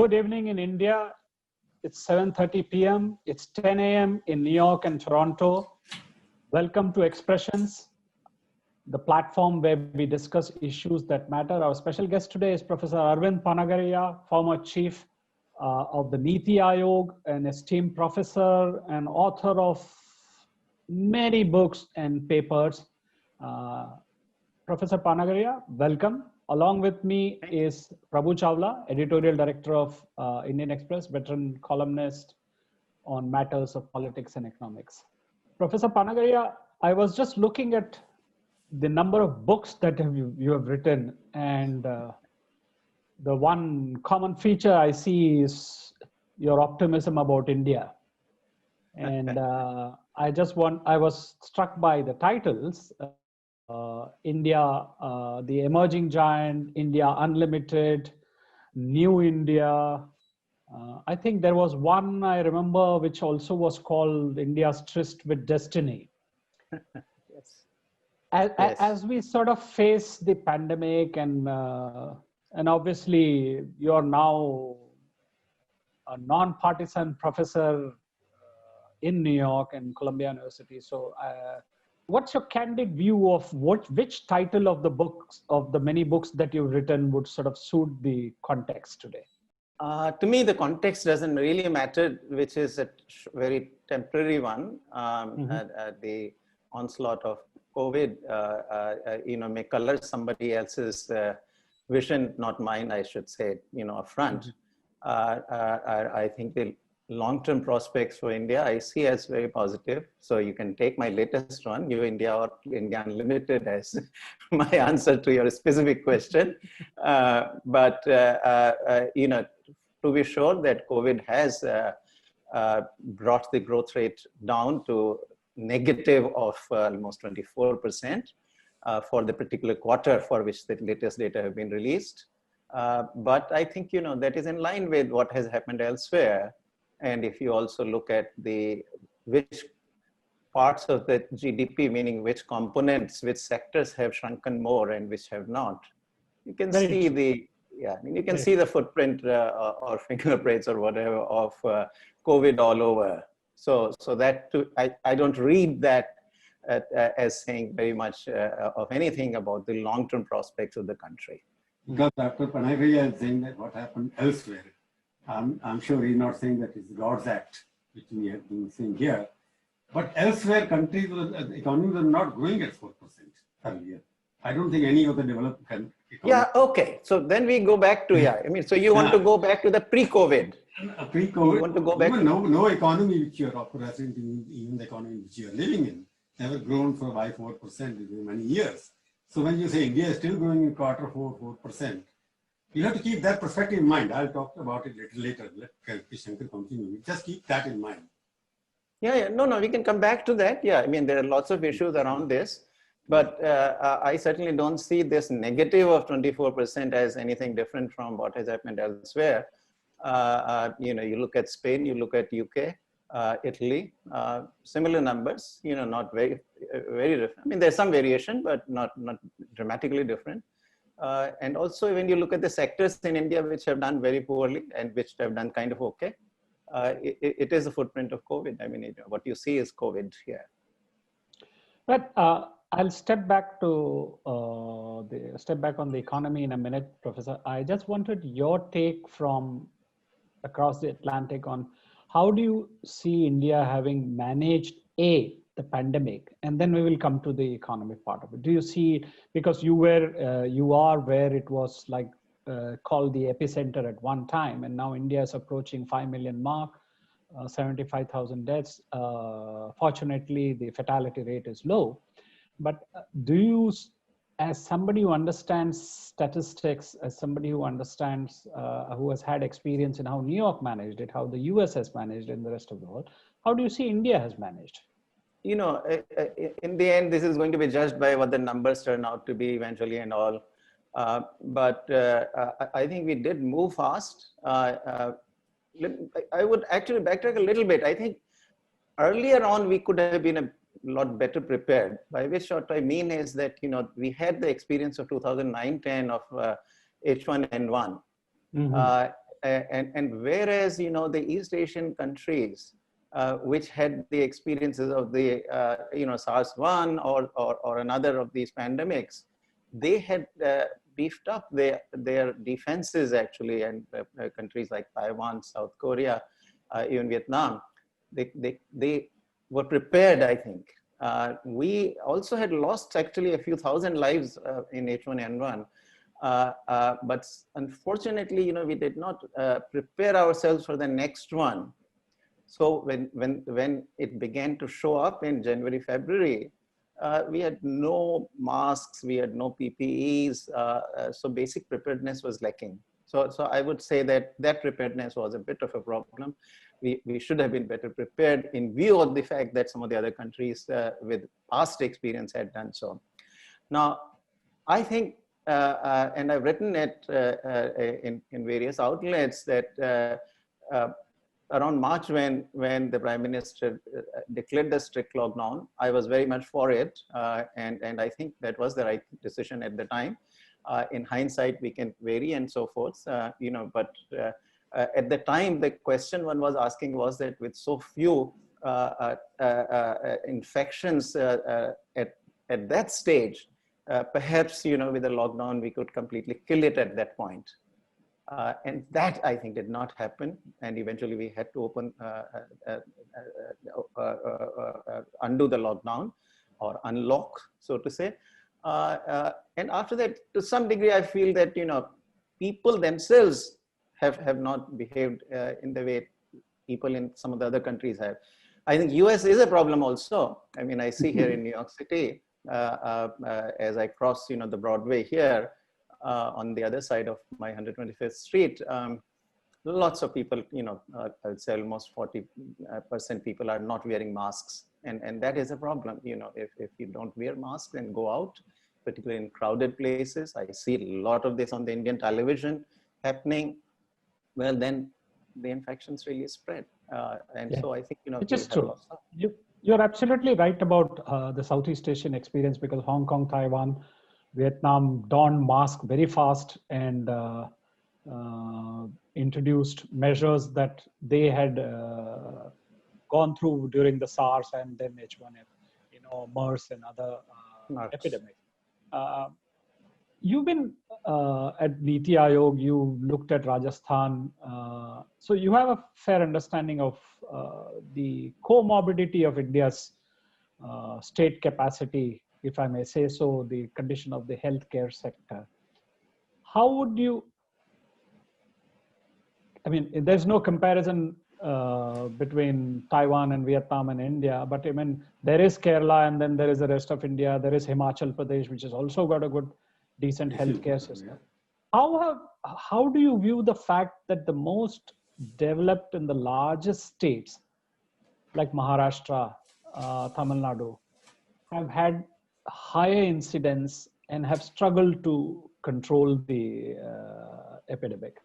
good evening in India. It's 7:30 p.m. It's 10 a.m. in New York and Toronto. Welcome to Expressions, the platform where we discuss issues that matter. Our special guest today is Professor Arvind Panagariya, former chief of the Niti Aayog, an esteemed professor and author of many books and papers. Professor Panagariya, welcome. Along with me is Prabhu Chawla, editorial director of Indian Express, veteran columnist on matters of politics and economics. Professor Panagariya, I was just looking at the number of books that you have written, and the one common feature I see is your optimism about India. And I was struck by the titles. India, the emerging giant, India Unlimited, New India. I think there was one I remember which also was called India's Tryst with Destiny. Yes. As we sort of face the pandemic and obviously you're now a non-partisan professor in New York and Columbia University. So what's your candid view of which title of the books, of the many books that you've written, would sort of suit the context today? To me, the context doesn't really matter, which is a very temporary one. The onslaught of COVID, may color somebody else's vision, not mine, I should say, upfront. I think the long-term prospects for India, I see as very positive. So you can take my latest one, New India or India Unlimited, as my answer to your specific question. But to be sure that COVID has brought the growth rate down to negative of almost 24% for the particular quarter for which the latest data have been released. But I think, that is in line with what has happened elsewhere. And if you also look at which parts of the GDP, meaning which components, which sectors have shrunken more and which have not, you can see the footprint or fingerprints or whatever of COVID all over. So that too, I don't read that as saying very much of anything about the long-term prospects of the country. Because Dr. Panagariya is saying that what happened elsewhere. I'm sure he's not saying that it's God's act, which we have been saying here. But elsewhere, countries, the economies are not growing at 4% earlier. I don't think any of the developed countries. Yeah, okay. So then we go back to, so you want to go back to the pre-COVID. Pre-COVID, you want to go back no economy which you are operating, even the economy which you are living in, never grown by 4% in many years. So when you say India is still growing in quarter 4%, you have to keep that perspective in mind. I'll talk about it a little later. Let Shankar continue. Just keep that in mind. No, we can come back to that. There are lots of issues around this, but I certainly don't see this negative of 24% as anything different from what has happened elsewhere. You look at Spain, you look at UK, Italy, similar numbers, not very different. There's some variation, but not dramatically different. And also when you look at the sectors in India which have done very poorly and which have done kind of okay, it is a footprint of COVID. What you see is COVID here. But I'll step back to on the economy in a minute, Professor. I just wanted your take from across the Atlantic on how do you see India having managed the pandemic, and then we will come to the economic part of it. Do you see, because you are where it was like called the epicenter at one time, and now India is approaching 5 million mark, 75,000 deaths. Fortunately, the fatality rate is low. But do you, as somebody who understands statistics, as somebody who understands, who has had experience in how New York managed it, how the US has managed it, and the rest of the world, how do you see India has managed? In the end, this is going to be judged by what the numbers turn out to be eventually and all. But I think we did move fast. I would actually backtrack a little bit. I think earlier on, we could have been a lot better prepared. By which what I mean is that, we had the experience of 2009-10 of H1N1. and whereas, you know, the East Asian countries, which had the experiences of the, you know, SARS-1 or another of these pandemics, they had beefed up their defenses actually, and countries like Taiwan, South Korea, even Vietnam, they were prepared, I think. We also had lost actually a few thousand lives in H1N1. But unfortunately, you know, we did not prepare ourselves for the next one. So when it began to show up in January, February, we had no masks, we had no PPEs, so basic preparedness was lacking. So I would say that preparedness was a bit of a problem. We should have been better prepared in view of the fact that some of the other countries with past experience had done so. Now, I think, and I've written it in various outlets, that around March, when the Prime Minister declared the strict lockdown, I was very much for it, and I think that was the right decision at the time. In hindsight, we can vary and so forth, you know, but at the time, the question one was asking was that with so few infections at that stage, perhaps, you know, with the lockdown, we could completely kill it at that point. And that, I think, did not happen. And eventually we had to undo the lockdown or unlock, so to say. And after that, to some degree, I feel that, you know, people themselves have not behaved in the way people in some of the other countries have. I think US is a problem also. I mean, I see here in New York City, as I cross, you know, the Broadway here, on the other side of my 125th Street, lots of people, you know, I would say almost 40% people are not wearing masks. And that is a problem, you know, if you don't wear masks and go out, particularly in crowded places. I see a lot of this on the Indian television happening. Well, then the infections really spread. And so I think, you know, which is true. You're absolutely right about the Southeast Asian experience, because Hong Kong, Taiwan, Vietnam donned mask very fast and introduced measures that they had gone through during the SARS and then H1N, you know, MERS and other epidemics. You've been at Niti Aayog, you looked at Rajasthan, so you have a fair understanding of the comorbidity of India's state capacity, if I may say so, the condition of the healthcare sector. How would you, I mean, there's no comparison between Taiwan and Vietnam and India, but I mean, there is Kerala and then there is the rest of India, there is Himachal Pradesh, which has also got a good, decent healthcare system. How do you view the fact that the most developed and the largest states like Maharashtra, Tamil Nadu, have had higher incidence and have struggled to control the epidemic?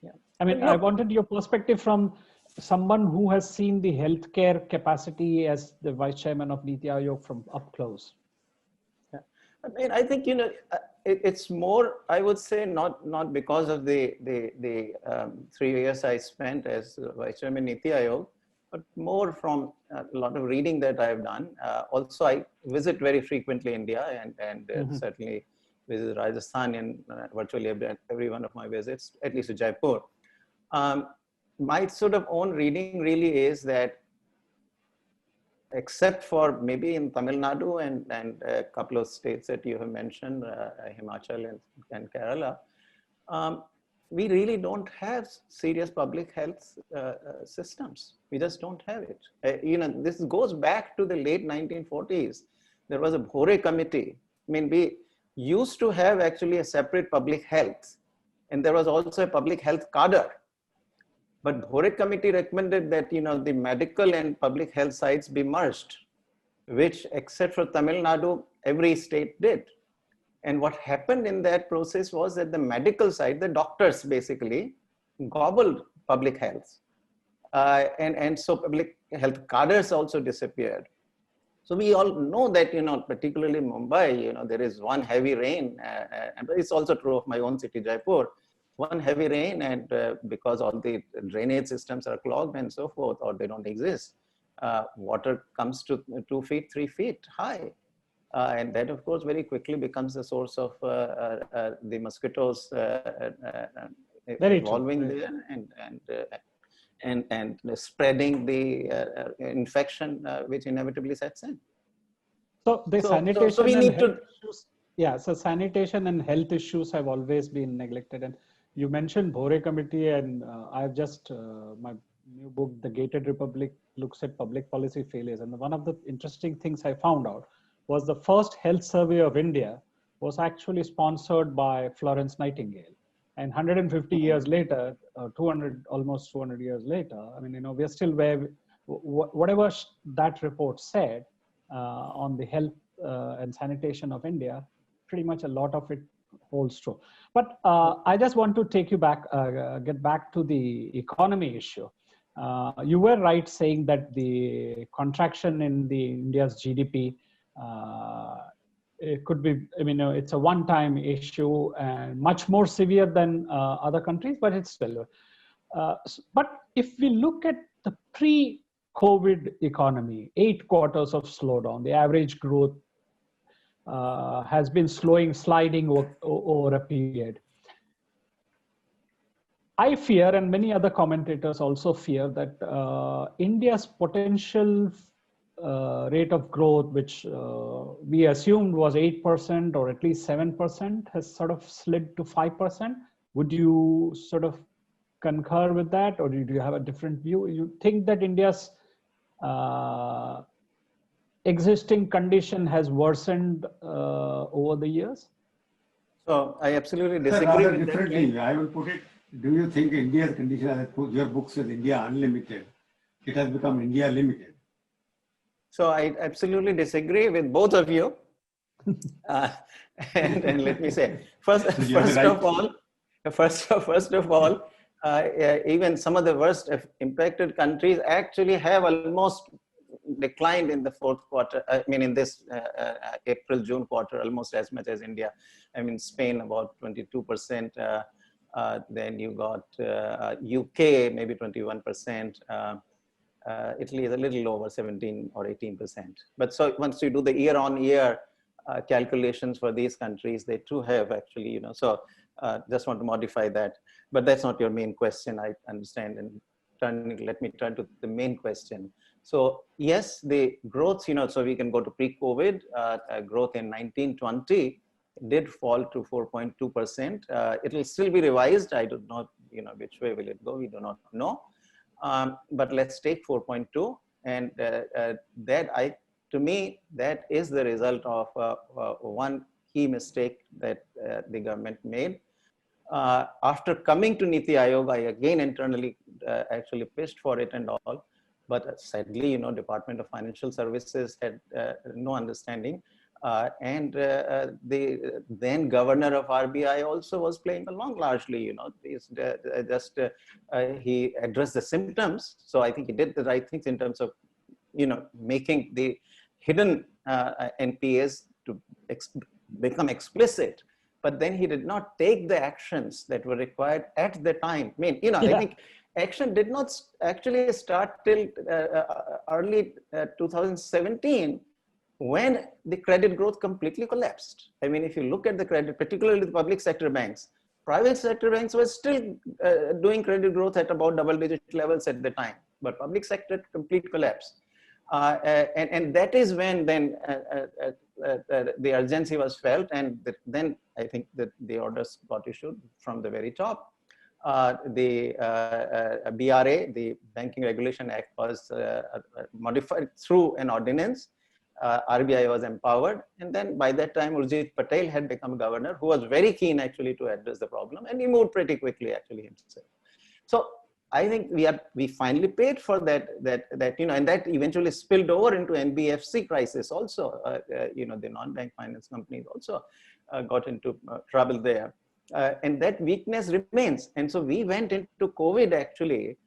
Yeah, I mean, I wanted your perspective from someone who has seen the healthcare capacity as the vice chairman of Niti Aayog from up close. Yeah, I mean, I think, you know, it's more, I would say, not because of the 3 years I spent as vice chairman Niti Aayog, but more from a lot of reading that I've done. Also, I visit very frequently India and certainly visit Rajasthan in virtually every one of my visits, at least to Jaipur. My sort of own reading really is that, except for maybe in Tamil Nadu and a couple of states that you have mentioned, Himachal and Kerala, we really don't have serious public health systems. We just don't have it. You know, this goes back to the late 1940s. There was a Bhore committee. I mean, we used to have actually a separate public health, and there was also a public health cadre. But Bhore committee recommended that, you know, the medical and public health sides be merged, which, except for Tamil Nadu, every state did. And what happened in that process was that the medical side, the doctors basically gobbled public health. And so public health cadres also disappeared. So we all know that, you know, particularly Mumbai, you know, there is one heavy rain, and it's also true of my own city, Jaipur. one heavy rain, and because all the drainage systems are clogged and so forth, or they don't exist, water comes to 2 feet, 3 feet high. And that, of course, very quickly becomes the source of the mosquitoes evolving there and spreading the infection, which inevitably sets in. So the So sanitation we and need health issues, yeah. So sanitation and health issues have always been neglected. And you mentioned Bhore Committee, and I've just my new book, The Gated Republic, looks at public policy failures. And one of the interesting things I found out was the first health survey of India was actually sponsored by Florence Nightingale. And 150 years later, 200, almost 200 years later, I mean, we're still where, whatever that report said on the health and sanitation of India, pretty much a lot of it holds true. But I just want to take you back, get back to the economy issue. You were right saying that the contraction in the India's GDP, it could be, it's a one-time issue and much more severe than other countries, but it's still. But if we look at the pre-COVID economy, 8 quarters of slowdown, the average growth has been sliding over a period. I fear, and many other commentators also fear, that India's potential rate of growth, which we assumed was 8% or at least 7%, has sort of slid to 5%. Would you sort of concur with that, or do you have a different view? You think that India's existing condition has worsened over the years? So I absolutely disagree rather with differently, that. I will put it, do you think India's condition, as your book says India unlimited, it has become India limited? So I absolutely disagree with both of you. And let me say, first of all, even some of the worst impacted countries actually have almost declined in the fourth quarter. I mean, in this April-June quarter, almost as much as India. I mean, Spain about 22%. Then you got UK maybe 21%. Italy is a little over 17 or 18%. But so once you do the year-on-year calculations for these countries, they too have actually, so just want to modify that. But that's not your main question, I understand. And let me turn to the main question. So yes, the growth, so we can go to pre-COVID growth in 1920 did fall to 4.2%. It will still be revised. I do not, which way will it go? We do not know. But let's take 4.2, and to me, that is the result of one key mistake that the government made. After coming to Niti Aayog, I again internally actually pitched for it and all, but sadly, Department of Financial Services had no understanding. And the then governor of RBI also was playing along largely, he addressed the symptoms. So I think he did the right things in terms of, making the hidden NPAs to become explicit. But then he did not take the actions that were required at the time. I mean, I think action did not actually start till early 2017. When the credit growth completely collapsed. I mean, if you look at the credit, particularly the public sector banks, private sector banks were still doing credit growth at about double-digit levels at the time, but public sector complete collapse. And that is when then the urgency was felt, and then I think that the orders got issued from the very top. The BRA, the Banking Regulation Act, was modified through an ordinance. RBI was empowered, and then by that time Urjit Patel had become governor, who was very keen actually to address the problem, and he moved pretty quickly actually himself. So I think we finally paid for that, and that eventually spilled over into NBFC crisis also. The non-bank finance companies also got into trouble there, and that weakness remains. And so we went into COVID actually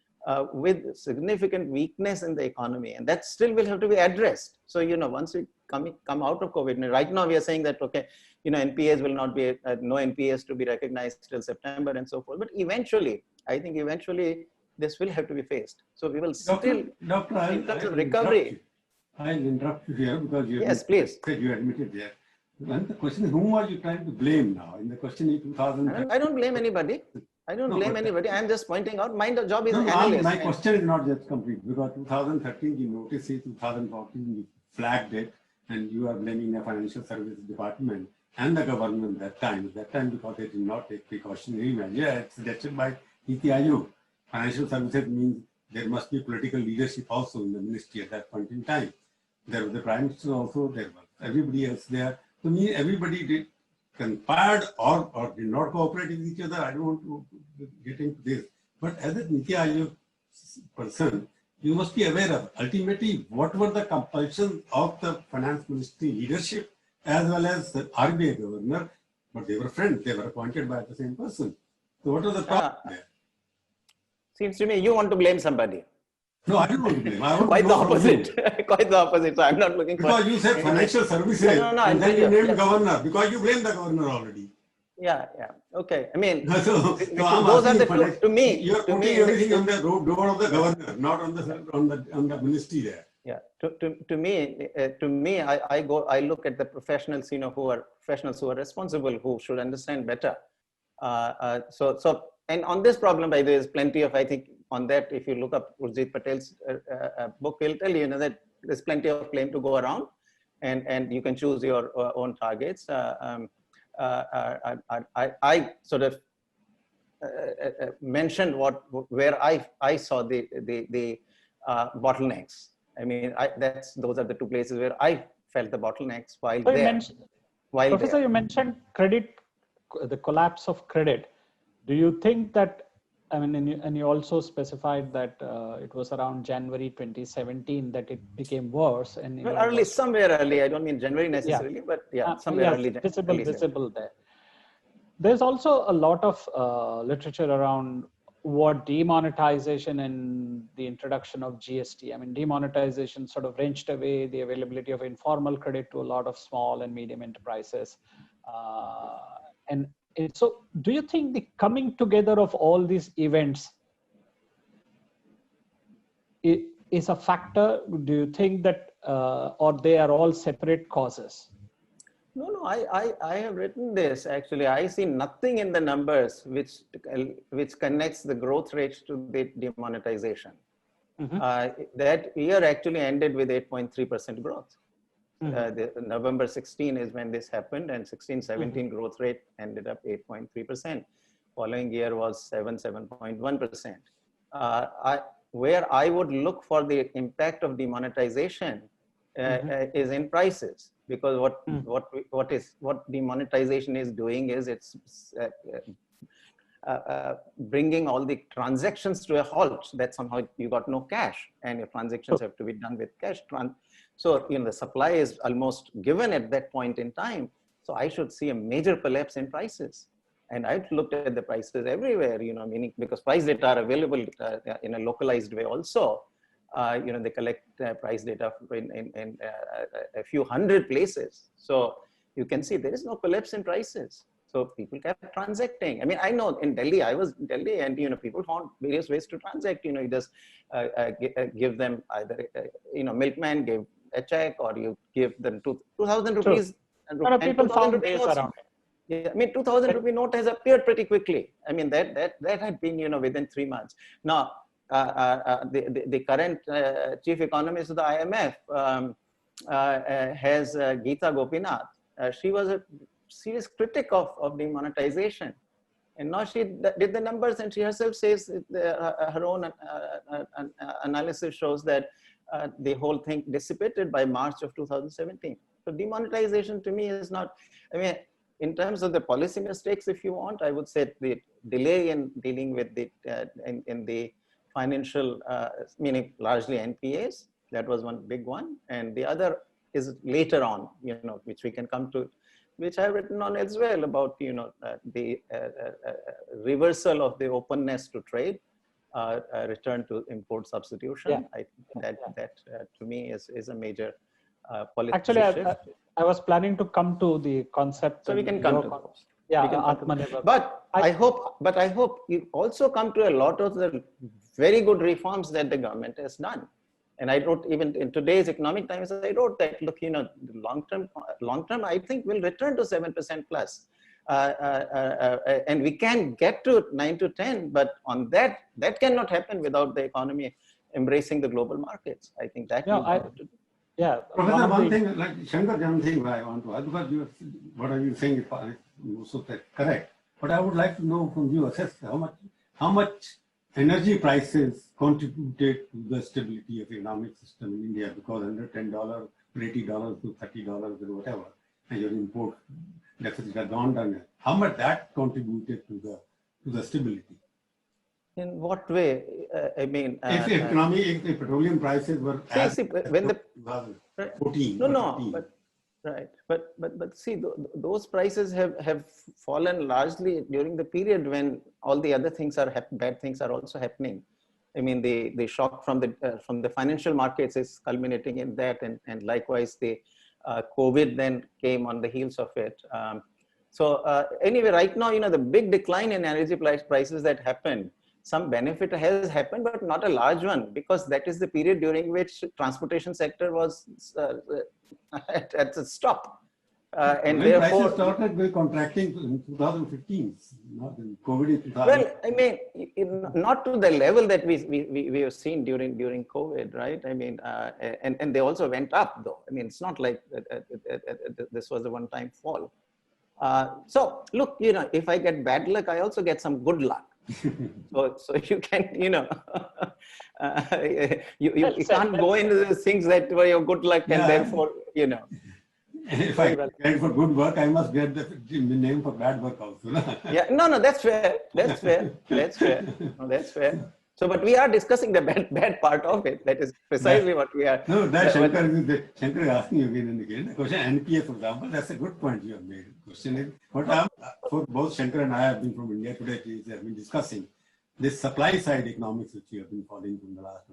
with significant weakness in the economy, and that still will have to be addressed. So, once we come out of COVID. Right now we are saying that, okay, NPAs will not be, no NPAs to be recognized till September and so forth. But eventually, I think eventually this will have to be faced. So we will still, Doctor, in terms of recovery. I'll interrupt you here because you Yes, please. said you admitted there. And the question is, whom are you trying to blame now? In the question in 2000. I don't blame anybody. I don't blame anybody. I'm just pointing out my job is analyst. My question is not just complete because 2013 you notice it, 2014 you flagged it, and you are blaming the financial services department and the government that time because they did not take precautionary measure. It's suggested by EE62. Financial services means there must be political leadership also in the ministry at that point in time. There was the prime minister also, there was everybody else there. To me, everybody did conspired or did not cooperate with each other. I don't want to get into this. But as a Niti Aayog person, you must be aware of ultimately what were the compulsions of the finance ministry leadership as well as the RBI governor, but they were friends, they were appointed by the same person. So what was the problem there? Seems to me you want to blame somebody. No, I don't want to blame. Quite the opposite. Quite the opposite. So I'm not looking for. Because you said financial services, and then you named governor because you blamed the governor already. Yeah. Okay. I mean, so those are the two. To me, you are putting everything on the door of the governor, not on the ministry there. Yeah. To me, I look at the professionals, who are responsible, who should understand better. And on this problem, by the way, there's plenty of, I think, on that, if you look up Urjit Patel's book, he'll tell you, that there's plenty of blame to go around, and you can choose your own targets. I sort of mentioned where I saw the bottlenecks. I mean, those are the two places where I felt the bottlenecks while there. Professor, you mentioned credit, the collapse of credit. Do you think that, I mean, and you also specified that it was around January 2017 that it became worse. And well, somewhere early. I don't mean January necessarily, but somewhere early. Visible there. There's also a lot of literature around what demonetization and the introduction of GST. I mean, demonetization sort of wrenched away the availability of informal credit to a lot of small and medium enterprises. So do you think the coming together of all these events is a factor? Do you think that, or they are all separate causes? No, I have written this actually. I see nothing in the numbers which connects the growth rates to the demonetization. Mm-hmm. That year actually ended with 8.3% growth. Mm-hmm. November 16 is when this happened, and 16-17 growth rate ended up 8.3%. Following year was 7.1%. Where I would look for the impact of demonetization is in prices, because what demonetization is doing is it's bringing all the transactions to a halt. That somehow you got no cash, and your transactions have to be done with cash. So, the supply is almost given at that point in time. So I should see a major collapse in prices. And I've looked at the prices everywhere, meaning because price data are available in a localized way also. They collect price data in a few hundred places. So you can see there is no collapse in prices. So people kept transacting. I mean, I know in Delhi, I was in Delhi, and people found various ways to transact. You just give them either, milkman gave a check, or you give them 2,000 rupees. And people found ways around it. Yeah, I mean, 2,000 rupee note has appeared pretty quickly. I mean, that had been, within 3 months. Now, the current chief economist of the IMF has Geeta Gopinath. She was a serious critic of demonetization. And now she did the numbers, and she herself says her own analysis shows that the whole thing dissipated by March of 2017. So demonetization to me is not, I mean, in terms of the policy mistakes, if you want, I would say the delay in dealing with the in the financial, meaning largely NPAs, that was one big one. And the other is later on, which we can come to, which I've written on as well, about, the reversal of the openness to trade, return to import substitution. Yeah. I think that to me is a major policy Actually, shift. I was planning to come to the concept. So we can come to those. Yeah, we can come to Atmanirbhar. But I hope you also come to a lot of the very good reforms that the government has done. And I wrote, even in today's Economic Times, I wrote that, look, long term, I think will return to 7% plus. And we can get to 9 to 10, but on that cannot happen without the economy embracing the global markets. I think that we have to do. Yeah. Professor, one thing, like Shankar, one thing I want to add, because what are you saying is also correct. But I would like to know from you, assess how much energy prices contributed to the stability of the economic system in India, because under $10 or $80 to $30 or whatever, and your import deficit has gone down. How much that contributed to the stability? In what way? I mean, if petroleum prices were when the 14. But see, those prices have fallen largely during the period when all the other things bad things are also happening. I mean, the shock from the financial markets is culminating in that, and likewise the COVID then came on the heels of it. Anyway, right now, the big decline in energy prices that happened, some benefit has happened, but not a large one, because that is the period during which transportation sector was at a stop. And when therefore, prices started with contracting in 2015, not in COVID in 2000. Well, I mean, not to the level that we have seen during COVID, right? I mean, and they also went up, though. I mean, it's not like this was a one-time fall. So look, if I get bad luck, I also get some good luck. so you can, you can't go into the things that were your good luck, and therefore, If I get for good work, I must get the name for bad work also. Yeah, no, that's fair. That's fair. No, that's fair. So, but we are discussing the bad part of it. That is precisely what we are. No, Shankar is asking you again and again. The question NPA, for example, that's a good point you have made. The question is, for both Shankar and I have been from India today, we have been discussing this supply side economics which you have been following from the last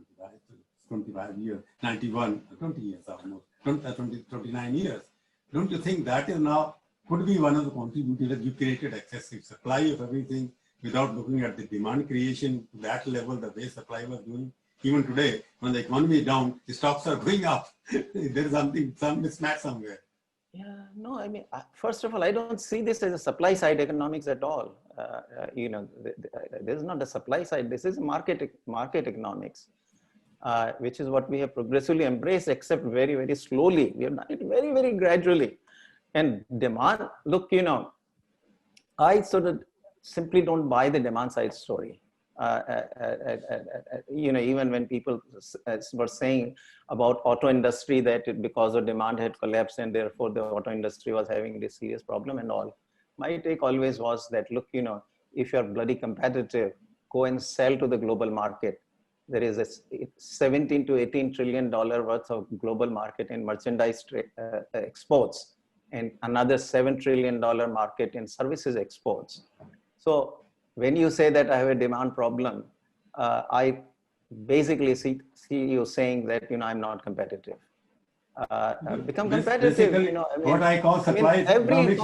25 years, 91, 20 years almost, 29 years. Don't you think that is now could be one of the contributors that you created excessive supply of everything without looking at the demand creation to that level, the way supply was doing? Even today, when the economy is down, the stocks are going up. There is some mismatch somewhere. Yeah, no, I mean, first of all, I don't see this as a supply side economics at all. This is not a supply side. This is market economics. Which is what we have progressively embraced, except very, very slowly. We have done it very, very gradually. And demand, look, I sort of simply don't buy the demand side story. Even when people were saying about auto industry that because of demand had collapsed and therefore the auto industry was having this serious problem and all, my take always was that, look, if you're bloody competitive, go and sell to the global market. There is a 17 to 18 trillion dollar worth of global market in merchandise exports, and another $7 trillion market in services exports. So when you say that I have a demand problem, I basically see you saying that I'm not competitive. Become competitive. What I call supply economics,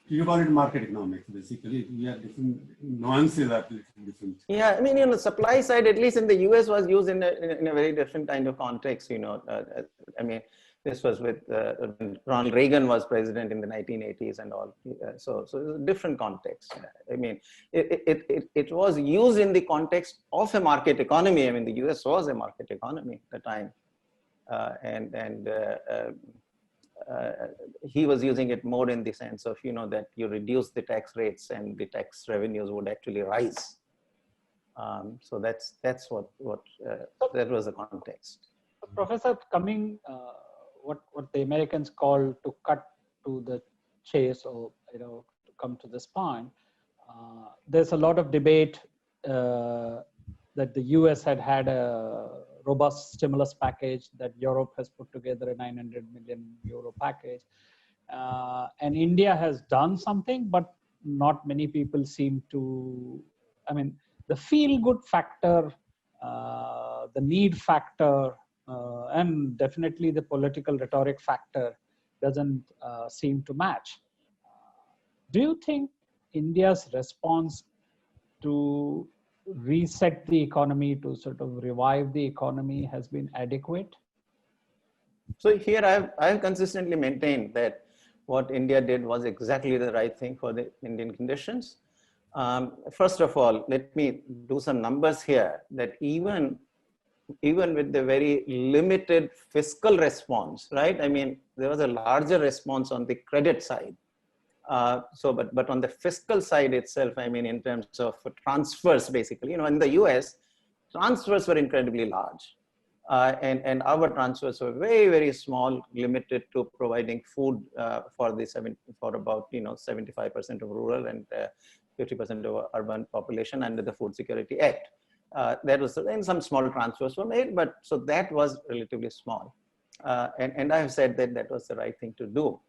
you call it market economics. Basically, we have different nuances are different. Yeah, I mean, the supply side, at least in the US, was used in a very different kind of context. I mean, this was with Ronald Reagan was president in the 1980s and all. So it's a different context. I mean, it was used in the context of a market economy. I mean, the US was a market economy at the time. He was using it more in the sense of, that you reduce the tax rates and the tax revenues would actually rise. So that's what that was the context. Professor, coming, what the Americans call to cut to the chase, or to come to this point, there's a lot of debate that the US had a robust stimulus package, that Europe has put together a 900 million euro package. And India has done something, but not many people seem to, I mean, the feel good factor, the need factor and definitely the political rhetoric factor doesn't seem to match. Do you think India's response to reset the economy, to sort of revive the economy, has been adequate? So here I've consistently maintained that what India did was exactly the right thing for the Indian conditions. First of all, let me do some numbers here, that even with the very limited fiscal response, right? I mean, there was a larger response on the credit side. But on the fiscal side itself, I mean, in terms of transfers, basically, in the US, transfers were incredibly large. And our transfers were very, very small, limited to providing food for about 75% of rural and 50% of urban population under the Food Security Act. And some small transfers were made, but so that was relatively small. And I have said that was the right thing to do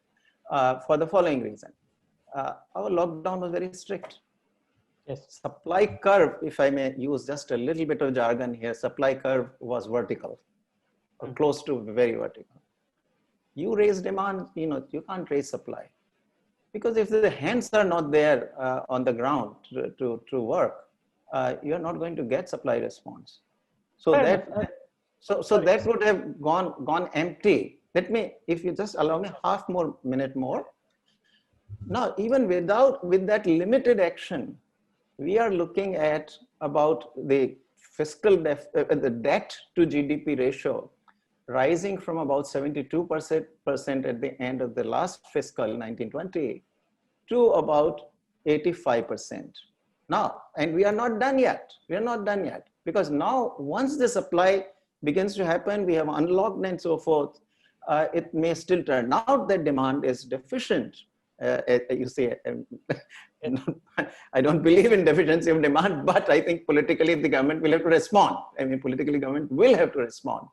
for the following reason. Our lockdown was very strict. Yes. Supply curve, if I may use just a little bit of jargon here, supply curve was vertical, or close to very vertical. You raise demand, you can't raise supply. Because if the hands are not there on the ground to work, you're not going to get supply response. So that would have gone empty. If you just allow me half more minute more. Now, even with that limited action, we are looking at about the fiscal the debt to GDP ratio rising from about 72% at the end of the last fiscal 1920 to about 85%. Now, and we are not done yet. We are not done yet, because now once the supply begins to happen, we have unlocked and so forth, it may still turn out that demand is deficient. You say, I don't believe in deficiency of demand, but I think politically the government will have to respond. I mean, politically government will have to respond.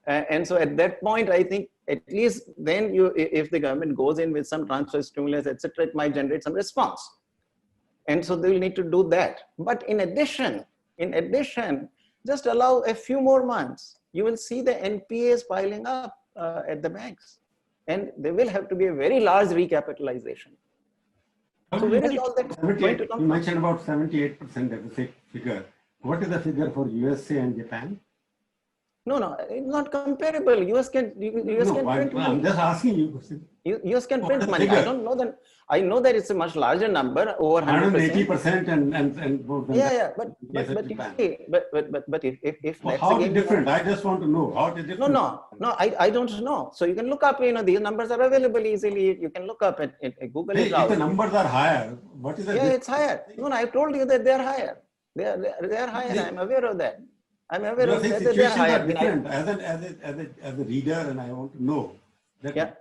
And so at that point, I think at least then if the government goes in with some transfer stimulus, etc., it might generate some response. And so they will need to do that. But in addition, just allow a few more months. You will see the NPAs piling up at the banks. And there will have to be a very large recapitalization. So where is all that going to come from? You mentioned about 78% deficit figure. What is the figure for USA and Japan? No, it's not comparable. US can print money. I'm just asking you. US can print money. I don't know that. I know that it's a much larger number, over 100%. 180% and more than that. But if well, how is it different? I just want to know how it is different. No, I don't know. So you can look up. These numbers are available easily. You can look up at Google. Hey, if the numbers are higher, what is the difference? It's higher. No, I told you that they are higher. They are higher. I'm aware of that. I'm aware of that. Situations are different. As a reader, and I want to know that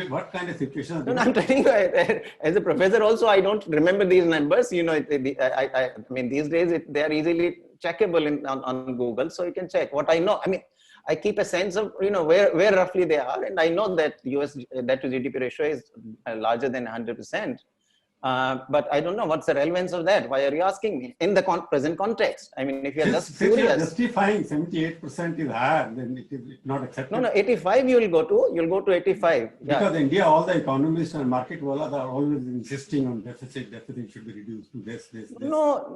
what kind of situations. No, I'm telling you, as a professor also, I don't remember these numbers. I mean, these days they are easily checkable on Google, so you can check. What I know, I mean, I keep a sense of where roughly they are, and I know that US debt to GDP ratio is larger than 100%. But I don't know what's the relevance of that. Why are you asking me in the present context? I mean, if you're just curious, justifying 78% is higher, then it is not acceptable. No, 85 you'll go to 85. Because in India, all the economists and market wallahs are always insisting on deficit should be reduced to this. No.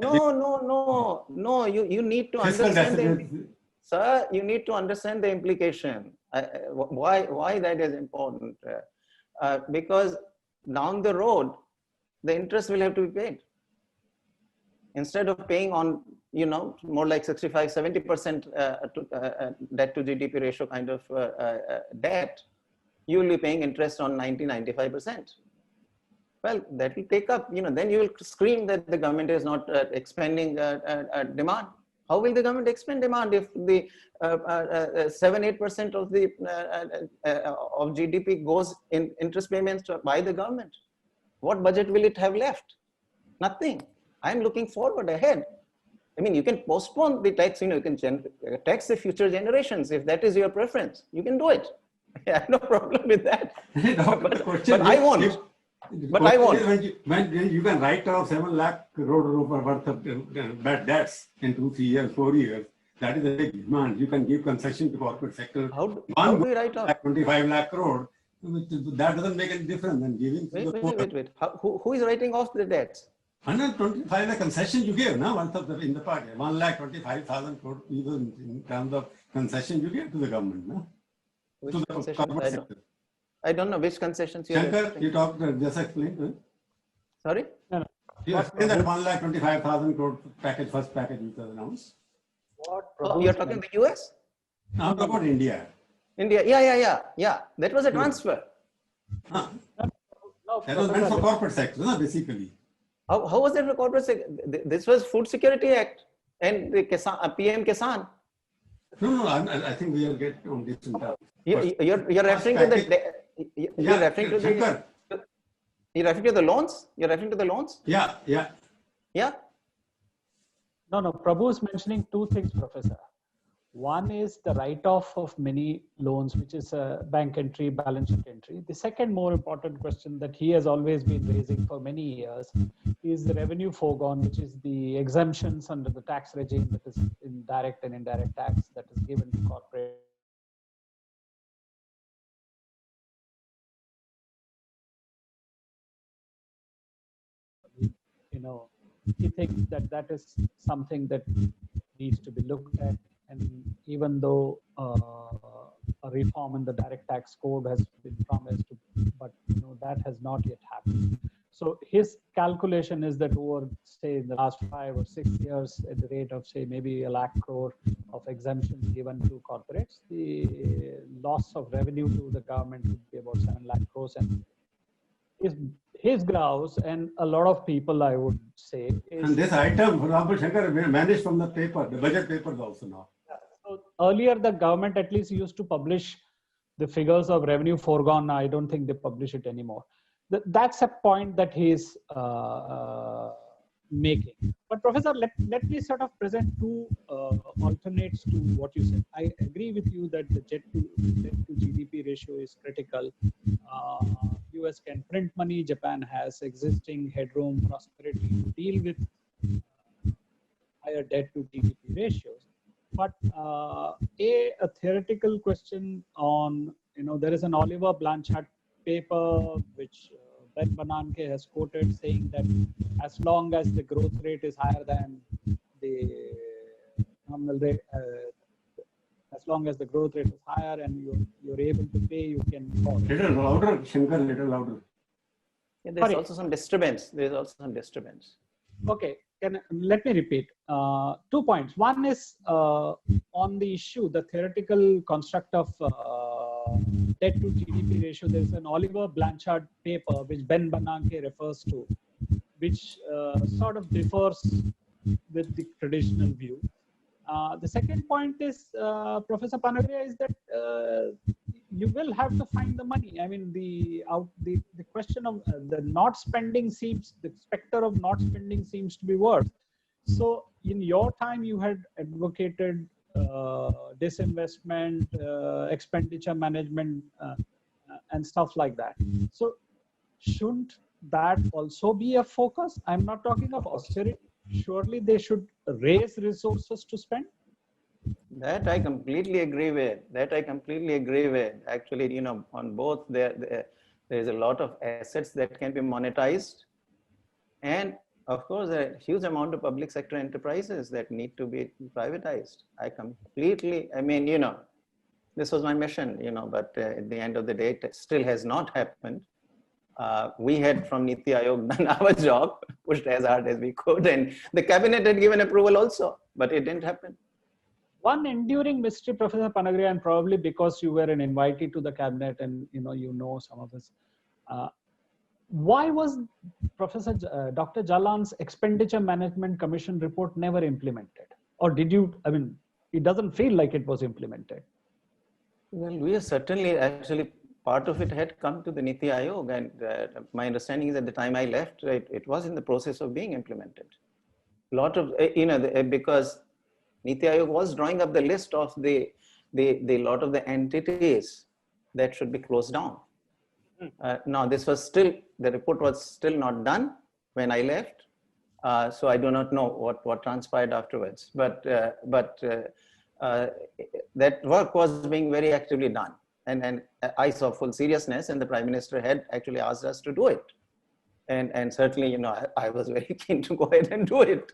You need to understand sir, you need to understand the implication. Why that is important? Because down the road, the interest will have to be paid. Instead of paying on, more like 65-70% debt to GDP ratio kind of debt, you will be paying interest on 90-95%. Well, that will take up, then you will scream that the government is not expanding demand. How will the government expand demand if the 7-8% of the of GDP goes in interest payments by the government? What budget will it have left? Nothing. I'm looking forward ahead. I mean, you can postpone the tax, you can tax the future generations. If that is your preference, you can do it. I have no problem with that. But I won't. I won't. When you can write off 7 lakh crore worth of bad debts in 2-3 years, 4 years, That is a big demand. You can give concession to corporate sector. How do you write off? 25 lakh crore. That doesn't make any difference than giving to the poor. Wait. Who is writing off the debts? 125 lakh concession you gave, now in the party. 1,25,000 crore in terms of concession you gave to the government, no? Which To the concessions? corporate sector. I don't know which concessions you Shankar, you talked, just explain to him. Sorry? You explained that 1,25,000 crore package, first package which was announced. Oh, you're talking the US? Now about India. India, yeah. That was a transfer. Huh. That was meant for corporate sector, no, basically. How was that for corporate sector? This was Food Security Act and the PM Kisan. No, I think we will get on this. You're referring to the. You're referring to the. You're referring to the loans. You're referring to the loans. Yeah. No. Prabhu is mentioning two things, Professor. One is the write-off of many loans, which is a bank entry, balance sheet entry. The second more important question that he has always been raising for many years is the revenue foregone, which is the exemptions under the tax regime that is in direct and indirect tax that is given to corporate. He thinks that that is something that needs to be looked at. And even though a reform in the direct tax code has been promised, but that has not yet happened. So his calculation is that over, say, in the last 5 or 6 years, at the rate of, say, maybe 1 lakh crore of exemptions given to corporates, the loss of revenue to the government would be about 7 lakh crores. And his grouse, and a lot of people, I would say. And this item, for example, Shankar, vanished from the paper, the budget papers also now. So earlier, the government at least used to publish the figures of revenue foregone. I don't think they publish it anymore. That's a point that he's making. But Professor, let me sort of present two alternates to what you said. I agree with you that the debt to GDP ratio is critical. US can print money. Japan has existing headroom, prosperity to deal with higher debt to GDP ratios. But a theoretical question on, there is an Oliver Blanchard paper which Ben Bernanke has quoted saying that as long as the growth rate is higher than the nominal rate, as long as the growth rate is higher and you're able to pay, you can borrow. Little louder, Shankar, little louder. Yeah, there's also some disturbance. Okay, let me repeat 2 points. One is on the issue, the theoretical construct of debt to GDP ratio. There's an Oliver Blanchard paper which Ben Bernanke refers to, which sort of differs with the traditional view. The second point is, Professor Panagariya, is that you will have to find the money. I mean, the question of the not spending the specter of not spending seems to be worse. So in your time, you had advocated disinvestment, expenditure management, and stuff like that. So shouldn't that also be a focus? I'm not talking of austerity. Surely they should raise resources to spend. That I completely agree with. Actually, on both there is a lot of assets that can be monetized, and of course, a huge amount of public sector enterprises that need to be privatized. This was my mission, but at the end of the day, it still has not happened. We had from Niti Aayog done our job, pushed as hard as we could, and the cabinet had given approval also, but it didn't happen. One enduring mystery, Professor Panagariya, and probably because you were an invitee to the cabinet and some of us, why was Dr. Jalan's Expenditure Management Commission report never implemented? Or did you, it doesn't feel like it was implemented. Well, we are certainly, actually, part of it had come to the Niti Aayog, and my understanding is at the time I left, it was in the process of being implemented. A lot of, because Niti Aayog was drawing up the list of the lot of the entities that should be closed down. Now, the report was still not done when I left, so I do not know what transpired afterwards. But that work was being very actively done. And I saw full seriousness, and the Prime Minister had actually asked us to do it. And certainly, you know, I was very keen to go ahead and do it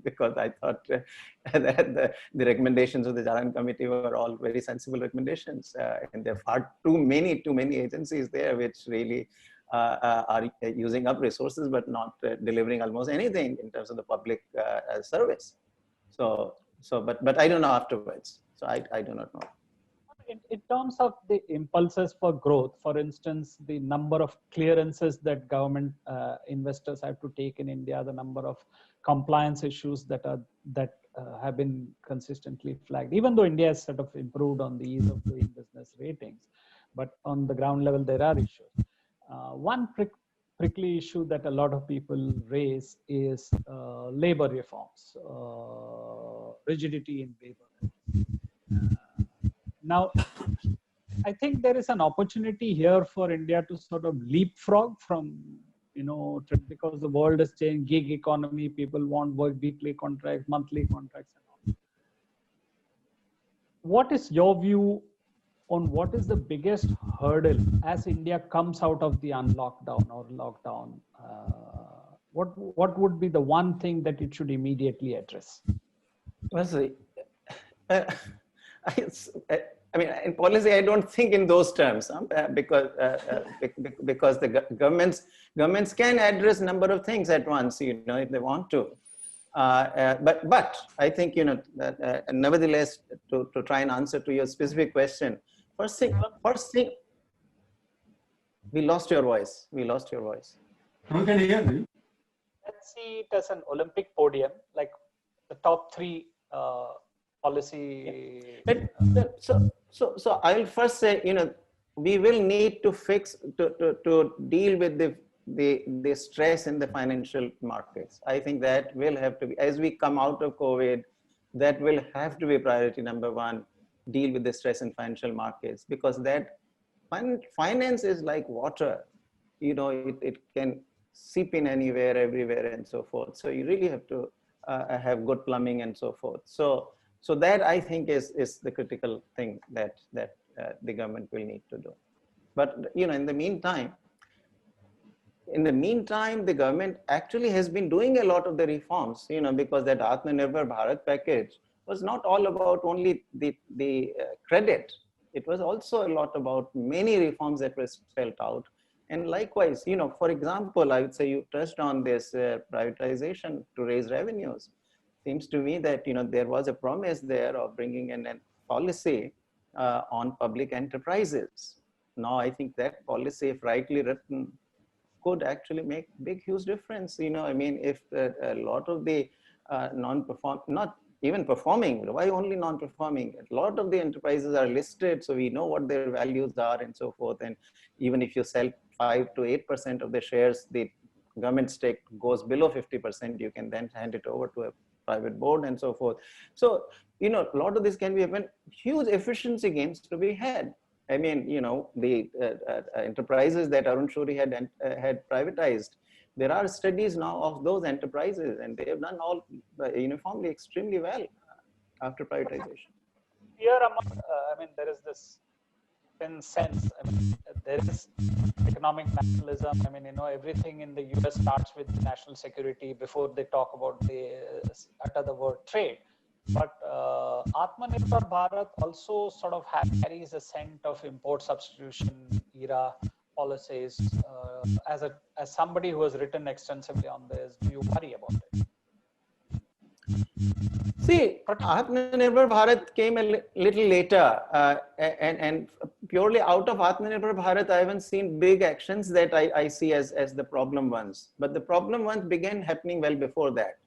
because I thought that the recommendations of the Jalan Committee were all very sensible recommendations. And there are far too many agencies there which really are using up resources but not delivering almost anything in terms of the public service. But I don't know afterwards. So I do not know. In terms of the impulses for growth, for instance, the number of clearances that government investors have to take in India, the number of compliance issues that have been consistently flagged, even though India has sort of improved on the ease of doing business ratings, but on the ground level, there are issues. One prickly issue that a lot of people raise is labor reforms, rigidity in labor. Now, I think there is an opportunity here for India to sort of leapfrog from, you know, because the world is changing, gig economy, people want work weekly contracts, monthly contracts and all. What is your view on what is the biggest hurdle as India comes out of the unlockdown or lockdown? What would be the one thing that it should immediately address? Well, see, I mean, in policy, I don't think in those terms, because the governments can address a number of things at once, you know, if they want to. But I think, you know, nevertheless, to try and answer to your specific question, first thing, we lost your voice. How can I hear you? Let's see it as an Olympic podium, like the top three policy. So I'll first say, you know, we will need to to deal with the stress in the financial markets. I think that will have to be, as we come out of COVID, that will have to be priority number one, deal with the stress in financial markets, because that finance is like water, you know, it can seep in anywhere, everywhere, and so forth. So you really have to have good plumbing and so forth. So that I think is the critical thing that the government will need to do. But you know, in the meantime, the government actually has been doing a lot of the reforms, you know, because that Atmanirbhar Bharat package was not all about only the credit. It was also a lot about many reforms that were spelled out. And likewise, you know, for example, I would say you touched on this privatization to raise revenues. Seems to me that, you know, there was a promise there of bringing in a policy on public enterprises. Now, I think that policy, if rightly written, could actually make big, huge difference. You know, I mean, if a lot of the not even performing, why only non-performing? A lot of the enterprises are listed, so we know what their values are and so forth. And even if you sell 5 to 8% of the shares, the government stake goes below 50%, you can then hand it over to a private board and so forth. So, you know, a lot of this can be even huge efficiency gains to be had. I mean, you know, the enterprises that Arun Shuri had privatized, there are studies now of those enterprises, and they have done all uniformly extremely well after privatization. Here, I mean, there is this sense. I mean, there is economic nationalism. I mean, you know, everything in the US starts with national security before they talk about utter the word trade. But Atmanirbhar Bharat also sort of carries a scent of import substitution era policies. As somebody who has written extensively on this, do you worry about it? See, Atmanirbhar Bharat came a little later, and purely out of Atmanirbhar Bharat, I haven't seen big actions that I see as the problem ones. But the problem ones began happening well before that.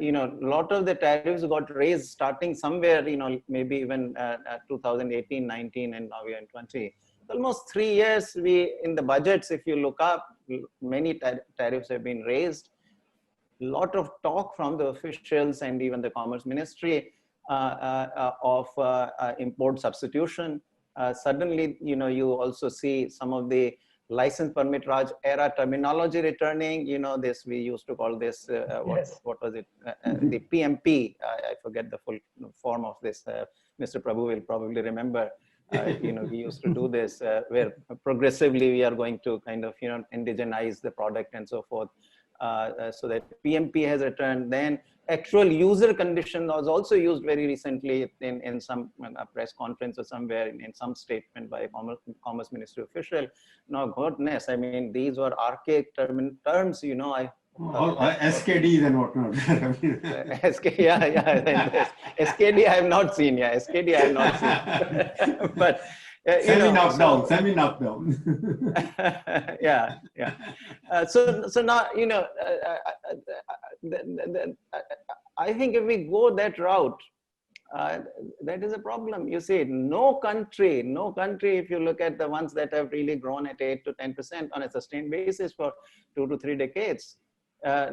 You know, a lot of the tariffs got raised starting somewhere, you know, maybe even 2018, 19, and now we are in 20. Almost 3 years, in the budgets, if you look up, many tariffs have been raised. Lot of talk from the officials and even the Commerce Ministry of import substitution. Suddenly, you know, you also see some of the license permit Raj era terminology returning, this, we used to call this, Yes. what was it? The PMP, I forget the full form of this. Mr. Prabhu will probably remember, we used to do this where progressively we are going to kind of, indigenize the product and so forth. So that PMP has returned. Then actual user condition was also used very recently in some press conference or somewhere in some statement by a Commerce Ministry official. Now, goodness, I mean, these were archaic terms, SKDs and whatnot. SKD I have not seen. Yeah, SKD I have not seen. But semi-knockdown. Yeah. So now, I think if we go that route, that is a problem. You see, no country, if you look at the ones that have really grown at 8 to 10% on a sustained basis for 2 to 3 decades,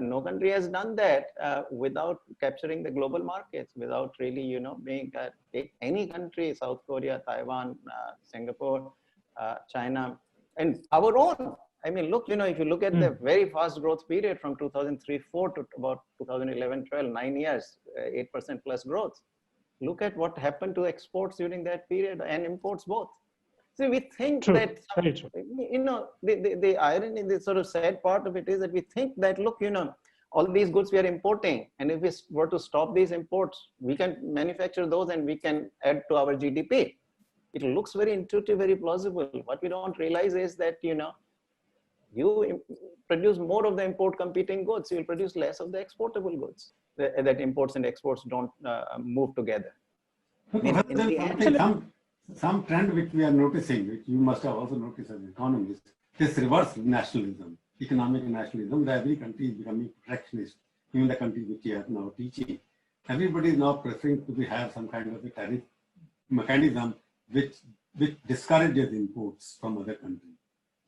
no country has done that without capturing the global markets, without really, being, take any country, South Korea, Taiwan, Singapore, China, and our own. I mean, look, if you look at the very fast growth period from 2003-4 to about 2011-12, 9 years, 8% plus growth. Look at what happened to exports during that period and imports both. So we think that, the irony, the sort of sad part of it is that we think that, look, all these goods we are importing, and if we were to stop these imports, we can manufacture those and we can add to our GDP. It looks very intuitive, very plausible. What we don't realize is that, you produce more of the import competing goods, you'll produce less of the exportable goods. That imports and exports don't move together. Some trend which we are noticing, which you must have also noticed as economists, this reverse nationalism, economic nationalism, that every country is becoming protectionist, even the countries which you are now teaching. Everybody is now preferring to have some kind of a tariff mechanism which discourages imports from other countries.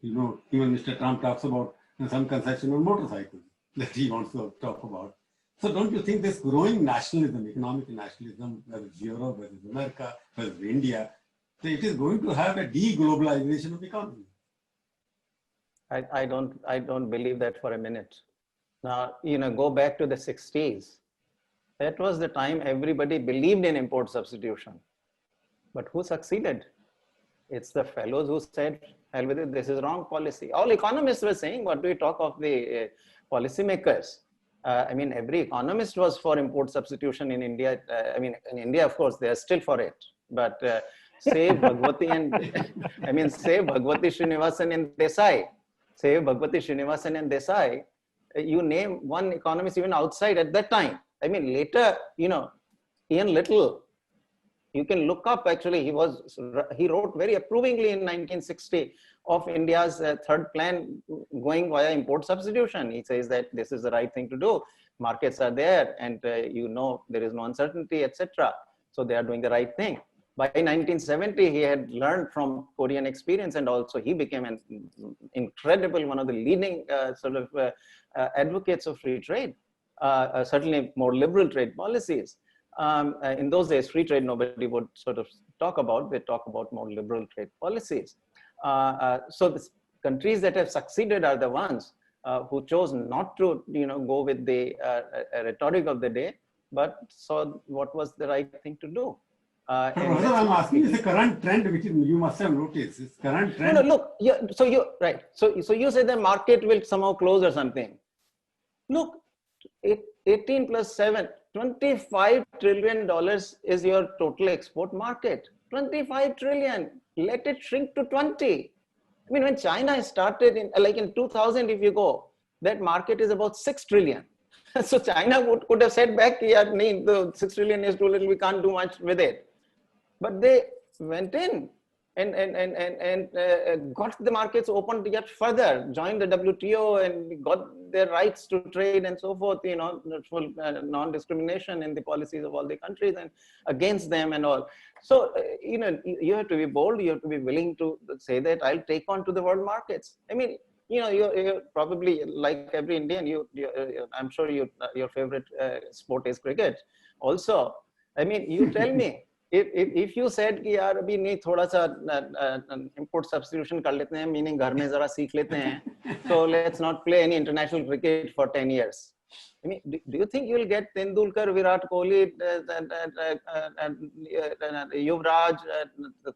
Even Mr. Trump talks about some concession on motorcycles that he wants to talk about. So don't you think this growing nationalism, economic nationalism, whether it's Europe, whether it's America, whether it's India, so it is going to have a de-globalization of the economy? I don't believe that for a minute. Now, go back to the 60s. That was the time everybody believed in import substitution. But who succeeded? It's the fellows who said, hell with it, this is wrong policy. All economists were saying, what do we talk of the policymakers? I mean, every economist was for import substitution in India. In India, of course, they are still for it. But say Bhagwati Srinivasan and Desai, you name one economist even outside at that time. Later, Ian Little, you can look up, actually, he wrote very approvingly in 1960 of India's third plan going via import substitution. He says that this is the right thing to do. Markets are there and there is no uncertainty, etc. So they are doing the right thing. By 1970, he had learned from Korean experience, and also he became an incredible, one of the leading advocates of free trade, certainly more liberal trade policies. In those days, free trade, nobody would sort of talk about. They talk about more liberal trade policies. So the countries that have succeeded are the ones who chose not to, go with the rhetoric of the day, but saw what was the right thing to do. I'm asking, is the current trend, which you must have noticed, is current trend. No, look, so you're right. So you say the market will somehow close or something. Look, 18 plus 7, $25 trillion is your total export market. 25 trillion, let it shrink to 20. When China started in 2000, if you go, that market is about 6 trillion. So China could have said back, the 6 trillion is too little, we can't do much with it. But they went in and got the markets opened yet further, joined the WTO and got their rights to trade and so forth, full non-discrimination in the policies of all the countries and against them and all. So, you have to be bold, you have to be willing to say that I'll take on to the world markets. You're probably, like every Indian, I'm sure your favorite sport is cricket also. You tell me, if you said कि यार अभी नहीं थोड़ा सा import substitution कर लेते हैं, meaning घर में जरा सीख लेते हैं, so let's not play any international cricket for 10 years. I mean, do you think you will get Tendulkar, Virat Kohli, Yuvraj,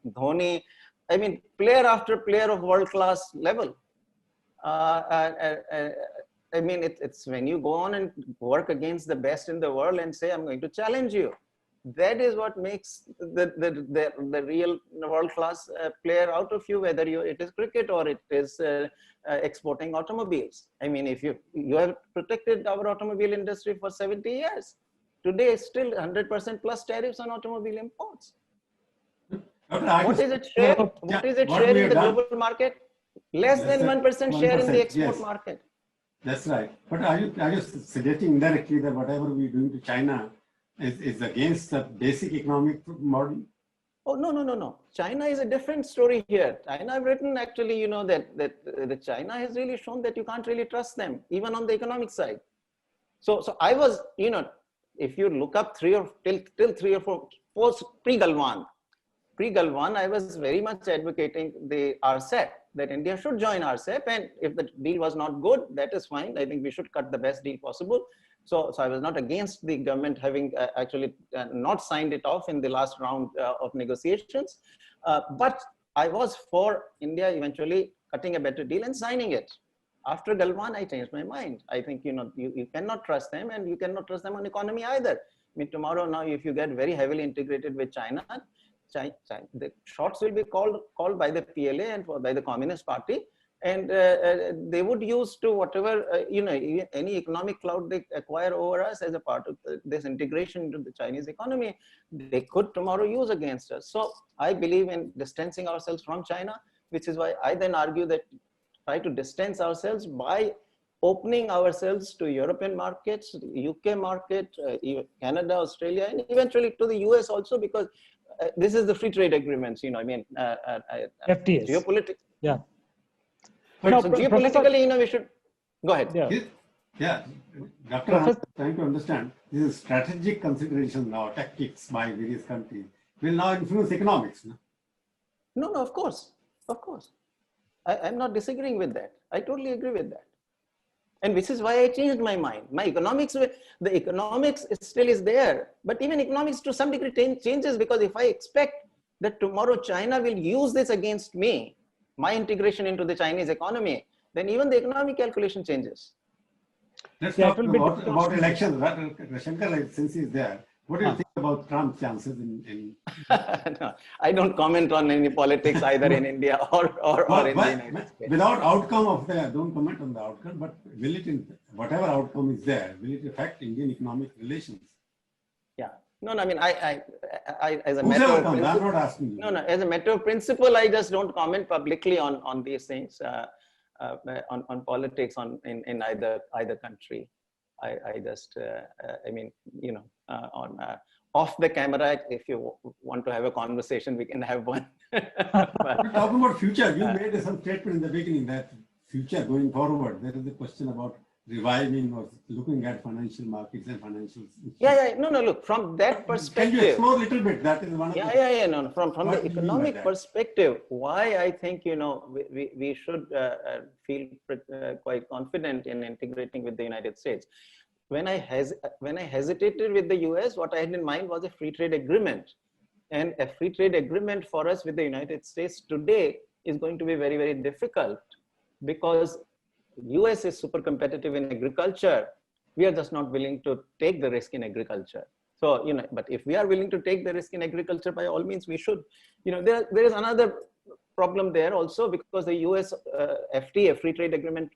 Dhoni? I mean, player after player of world-class level. I mean, it's when you go on and work against the best in the world and say, I'm going to challenge you. That is what makes the real world-class player out of you, whether it is cricket or it is exporting automobiles. I mean, if you have protected our automobile industry for 70 years, today still 100% plus tariffs on automobile imports. What is its share? What is its share in the global market? Less than 1% share in the export market. That's right. But are you suggesting indirectly that whatever we're doing to China is against the basic economic model? Oh, no. China is a different story here. China, I've written actually, you know, that China has really shown that you can't really trust them, even on the economic side. So I was, you know, if you look up till 3 or 4 post pre-Galwan, I was very much advocating the RCEP, that India should join RCEP, and if the deal was not good, that is fine. I think we should cut the best deal possible. So I was not against the government having actually not signed it off in the last round of negotiations, but I was for India eventually cutting a better deal and signing it. After Galwan, I changed my mind. I think, you know, you cannot trust them, and you cannot trust them on economy either. I mean, tomorrow now, if you get very heavily integrated with China, the shots will be called by the PLA and by the Communist Party, and they would use to whatever, you know, any economic clout they acquire over us as a part of this integration into the Chinese economy, they could tomorrow use against us. So I believe in distancing ourselves from China, which is why I then argue that try to distance ourselves by opening ourselves to European markets, UK market, Canada, Australia, and eventually to the US also, because this is the free trade agreements, you know, I mean, FTAs. Geopolitics. Yeah. So geopolitically, you know, we should, go ahead. Yeah. Doctor, I'm trying to understand, this is strategic consideration now, tactics by various countries will now influence economics. No, of course. I'm not disagreeing with that. I totally agree with that. And which is why I changed my mind. My economics, the economics still is there, but even economics to some degree changes, because if I expect that tomorrow China will use this against me, my integration into the Chinese economy, then even the economic calculation changes. Let's talk about elections. Shankar, since he's there, what do you think about Trump's chances in No, I don't comment on any politics either in India or in the United States. Without outcome of don't comment on the outcome, but will it, whatever outcome is there, will it affect Indian economic relations? Yeah. No, I mean, I as a matter of principle, I'm not asking you. No, as a matter of principle, I just don't comment publicly on these things, on politics in either country. I just, I mean, you know, off the camera, if you want to have a conversation, we can have one. But talking about future, you made some statement in the beginning that future going forward, there is a question about reviving or looking at financial markets and financial. Yeah. No, look, from that perspective. Can you explore a little bit? That is one of the. No. From the economic perspective, why I think, you know, we should feel quite confident in integrating with the United States. When I hesitated with the US, what I had in mind was a free trade agreement. And a free trade agreement for us with the United States today is going to be very, very difficult, because US is super competitive in agriculture. We are just not willing to take the risk in agriculture. So, you know, but if we are willing to take the risk in agriculture, by all means, we should. You know, there is another problem there also, because the US FTA, free trade agreement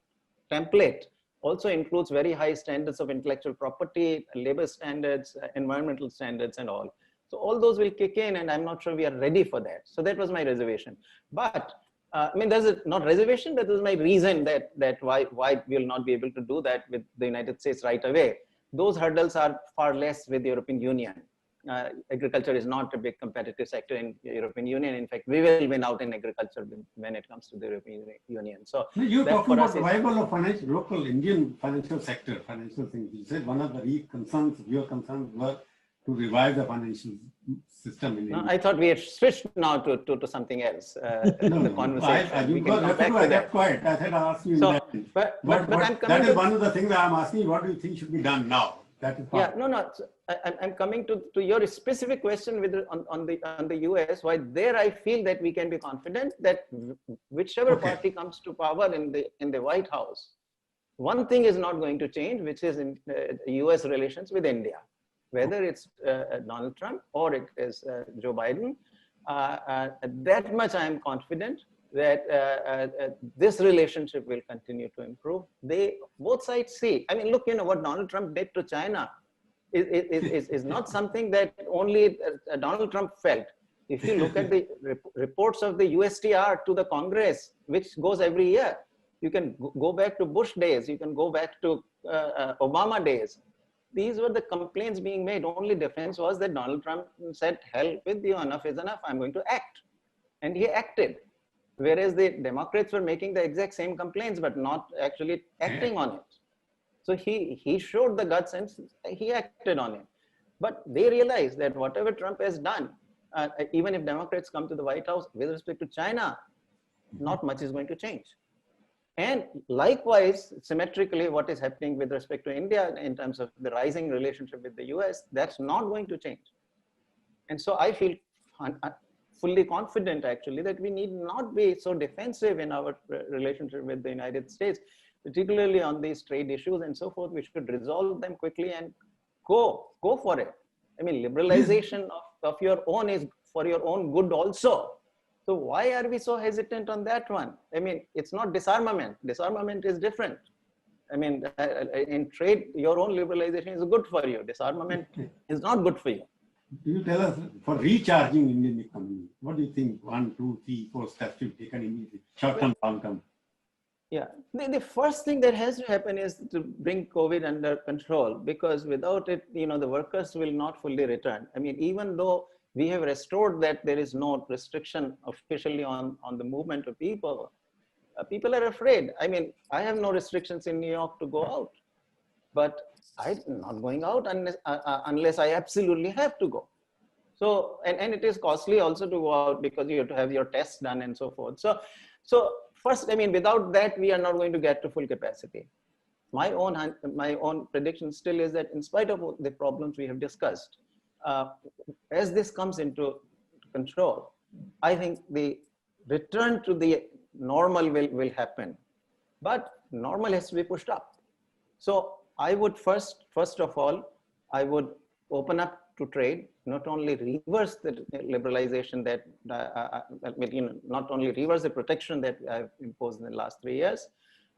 template, also includes very high standards of intellectual property, labor standards, environmental standards, and all. So all those will kick in, and I'm not sure we are ready for that. So that was my reservation. But I mean, there's not reservation, but this is my reason that why we will not be able to do that with the United States right away. Those hurdles are far less with the European Union. Agriculture is not a big competitive sector in the European Union. In fact, we will win out in agriculture when it comes to the European Union. So you're talking about revival of local Indian financial sector, financial things. You said one of the concerns, your concerns were to revive the financial system in No, India. I thought we had switched now to something else. No, the conversation. We can come back to I that. kept quiet. I said I'll ask you. So, but I'm That coming is to one of the things that I'm asking. What do you think should be done now? That is yeah, part. no. So I'm coming to your specific question with on the US. Why there I feel that we can be confident that whichever party comes to power in the White House, one thing is not going to change, which is in US relations with India, whether it's Donald Trump or it is Joe Biden. That much I am confident that this relationship will continue to improve. Both sides see. I mean, look, what Donald Trump did to China is not something that only Donald Trump felt. If you look at the reports of the USTR to the Congress, which goes every year, you can go back to Bush days, you can go back to Obama days. These were the complaints being made. Only difference was that Donald Trump said, hell with you, enough is enough, I'm going to act. And he acted. Whereas the Democrats were making the exact same complaints, but not actually acting on it. So he showed the guts and he acted on it. But they realized that whatever Trump has done, even if Democrats come to the White House with respect to China, not much is going to change. And likewise, symmetrically, what is happening with respect to India in terms of the rising relationship with the US, that's not going to change. And so I feel fully confident actually that we need not be so defensive in our relationship with the United States, particularly on these trade issues and so forth. We should resolve them quickly and go for it. I mean, liberalization of your own is for your own good also. So why are we so hesitant on that one? I mean, it's not disarmament. Disarmament is different. I mean, in trade, your own liberalization is good for you. Disarmament is not good for you. Do you tell us for recharging Indian economy? What do you think? 1, 2, 3, 4 steps to be taken immediately, short term, long term? Yeah, the first thing that has to happen is to bring COVID under control, because without it, the workers will not fully return. I mean, even though we have restored that there is no restriction officially on the movement of people, people are afraid. I mean, I have no restrictions in New York to go out, but I'm not going out unless I absolutely have to go. So, and it is costly also to go out because you have to have your tests done and so forth. So first, I mean, without that, we are not going to get to full capacity. My own prediction still is that in spite of the problems we have discussed, as this comes into control, I think the return to the normal will happen, but normal has to be pushed up. So I would first of all, I would open up to trade, not only reverse the liberalization that, not only reverse the protection that I've imposed in the last 3 years,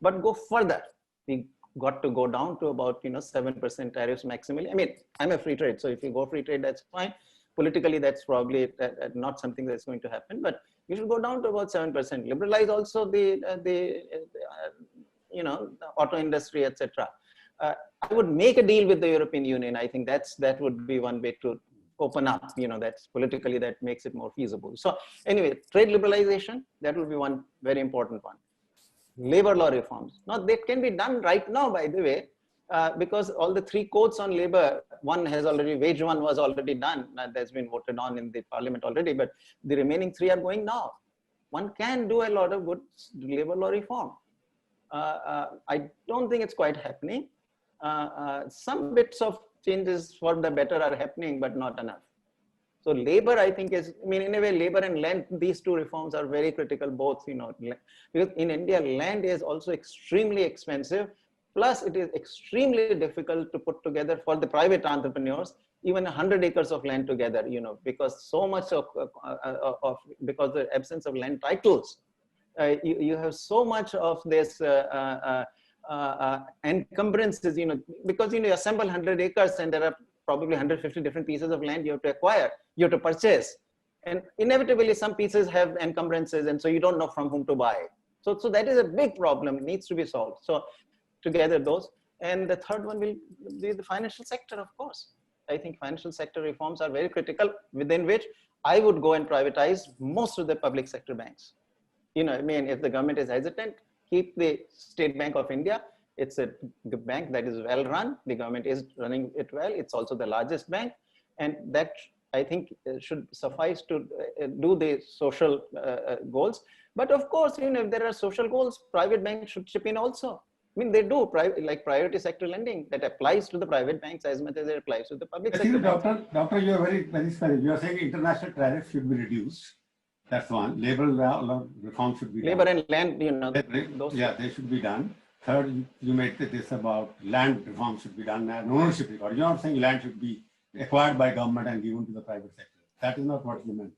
but go further. We got to go down to about 7% tariffs maximally. I mean, I'm a free trade, so if you go free trade, that's fine. Politically, that's probably not something that's going to happen, but we should go down to about 7%. Liberalize also the auto industry, etc. I would make a deal with the European Union. I think that would be one way to open up. That's politically that makes it more feasible. So anyway, trade liberalization, that will be one very important one. Labor law reforms. Now that can be done right now, by the way, because all the 3 codes on labor, one has already, wage one was already done. That's been voted on in the parliament already, but the remaining 3 are going now. One can do a lot of good labor law reform. I don't think it's quite happening. Some bits of changes for the better are happening, but not enough. So labor, I think is, I mean, in a way, labor and land, these 2 reforms are very critical, both, because in India, land is also extremely expensive. Plus it is extremely difficult to put together for the private entrepreneurs, even 100 acres of land together, because so much because the absence of land titles, you have so much of this, encumbrances, because you assemble 100 acres and there are probably 150 different pieces of land you have to acquire, you have to purchase, and inevitably some pieces have encumbrances, and so you don't know from whom to buy. So that is a big problem. It needs to be solved. So together those, and the third one will be the financial sector, of course. I think financial sector reforms are very critical, within which I would go and privatize most of the public sector banks. I mean, if the government is hesitant, keep the State Bank of India. It's a bank that is well run. The government is running it well. It's also the largest bank. and that I think should suffice to do the social goals. But of course, if there are social goals, private banks should chip in also. I mean, they do like priority sector lending that applies to the private banks as much as it applies to the public sector banks. Doctor, you are very specific. You are saying international tariffs should be reduced. That's one. Labor law reform should be Labor done. and land, They should be done. Third, you made this about land reform should be done and ownership record. You're not saying land should be acquired by government and given to the private sector. That is not what you meant.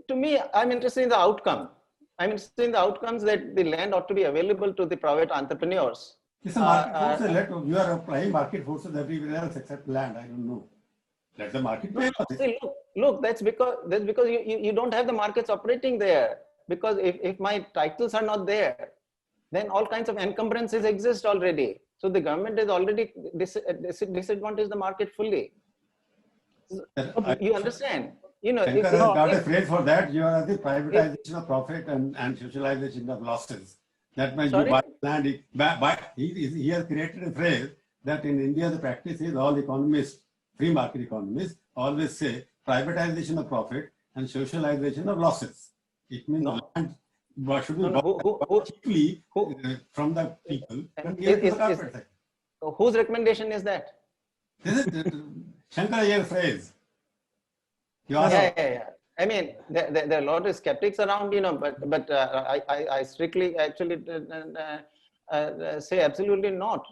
To me, I'm interested in the outcome. I'm interested in the outcomes that the land ought to be available to the private entrepreneurs. It's a market force. You are applying market forces everywhere else except land. I don't know. Let the market pay for this. Look, that's because you don't have the markets operating there. Because if my titles are not there, then all kinds of encumbrances exist already. So the government is already disadvantaged the market fully. You understand? Shankar has got a phrase for that. You are the privatization of profit and socialization of losses. That means you buy land. He has created a phrase that in India the practice is all economists, free market economists, always say privatization of profit and socialization of losses. It means land should be bought cheaply from the people. Whose recommendation is that? This is Shankar's phrase. Yeah. I mean, there are a lot of skeptics around, but I strictly actually say absolutely not.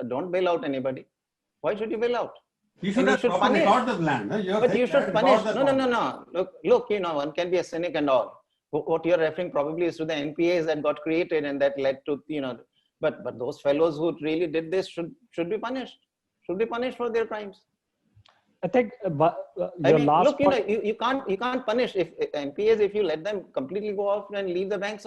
Don't bail out anybody. Why should you bail out? You should punish the land. But you should punish. No. Look, one can be a cynic and all. What you're referring probably is to the NPAs that got created and that led to, but those fellows who really did this should be punished. Should be punished for their crimes. I think you can't punish if NPAs if you let them completely go off and leave the banks.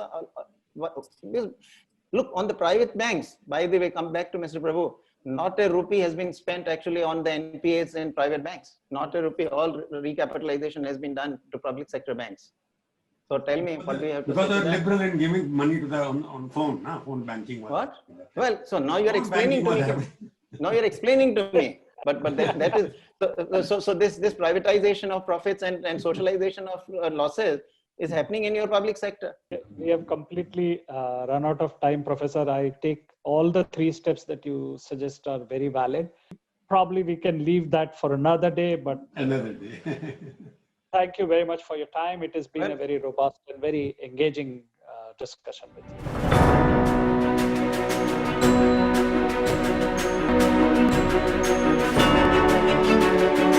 Look, on the private banks, by the way, come back to Mr. Prabhu, not a rupee has been spent actually on the NPAs in private banks. Not a rupee. All recapitalization has been done to public sector banks. So tell me, what do you have to say? Because they're liberal in giving money to the on phone, phone banking. What? Well, so now you're explaining to me. Now you're explaining to me. But that is so this privatization of profits and socialization of losses is happening in your public sector. We have completely run out of time, Professor. I take all the 3 steps that you suggest are very valid. Probably we can leave that for another day, but another day. Thank you very much for your time. It has been a very robust and very engaging discussion with you.